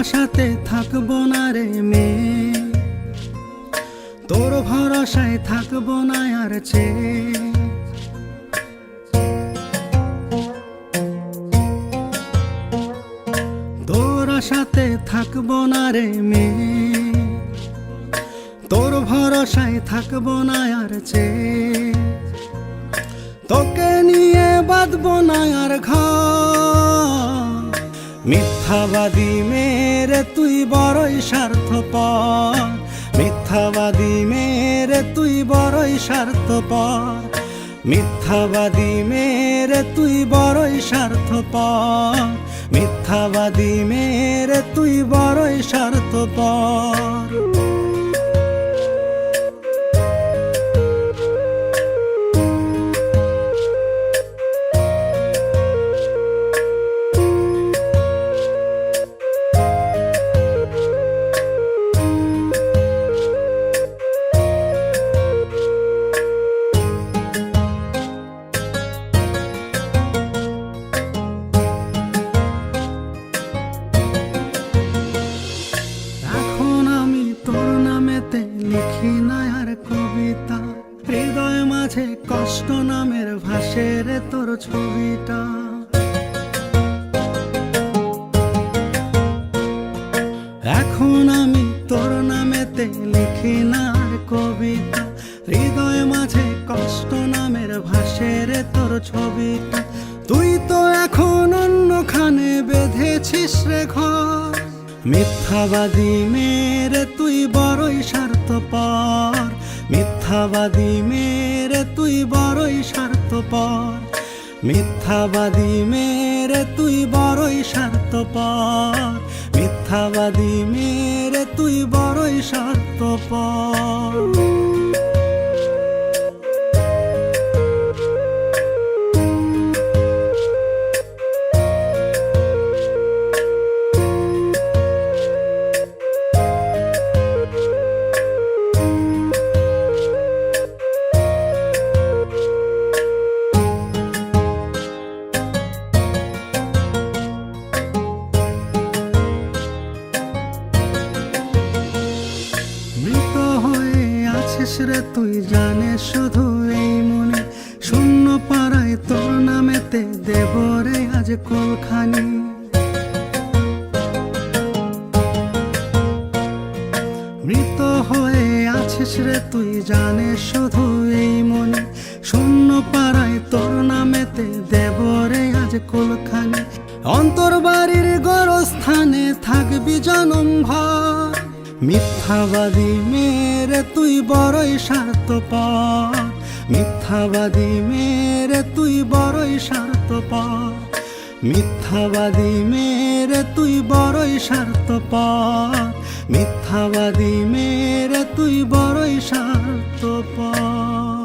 আশাতে থাকবো না রে মেয়ে, তোর ভরসায় থাকবো না আর চেয়ে। তোর আশাতে থাকবো না রে মেয়ে, তোর ভরসায় থাকবো না আর চেয়ে। তোকে নিয়ে বাঁধবো না আর ঘর, মিথ্যাবাদী মেরে তুই বড়ই স্বার্থপর। মিথ্যাবাদী মেরে তুই বড়ই স্বার্থপর, মিথ্যাবাদী মেরে তুই বড়ই স্বার্থপর, মিথ্যাবাদী মেরে তুই বড়ই স্বার্থপর। লিখি না আর কবিতা, হৃদয় মাঝে কষ্ট নামের ভাসে রে তোর ছবিটা। এখন আমি তোর নামেতে লিখি না আর কবিতা, হৃদয় মাঝে কষ্ট নামের ভাসে রে তোর ছবিটা। তুই তো এখন অন্যখানে বেঁধেছিস রে ঘর, মিথ্যাবাদী মেরে তুই বড়ই স্বার্থপর, মিথ্যাবাদী মেরে তুই বড়ই স্বার্থপর, মিথ্যাবাদী মেরে তুই বড়ই স্বার্থপর, মিথ্যাবাদী মেরে তুই বড়ই স্বার্থপর। রে তুই জানে শুধু এই মনে, শূন্য পাড়ায় তোর নামেতে দেব রে আজ কোলখানি। মৃত হয়ে আছিস রে তুই জানে শুধু এই মনে, শূন্য পাড়ায় তোর নামেতে দেব রে আজ কোলখানি। অন্তর বাড়ির গোরস্থানে থাকবি জনম ভর, মিথ্যাবাদী মেরে তুই বড়ই স্বার্থপর, মিথ্যাবাদী মেরে তুই বড়ই স্বার্থপর, মিথ্যাবাদী মেরে তুই বড়ই স্বার্থপর, মিথ্যাবাদী মেরে তুই বড়ই স্বার্থপর।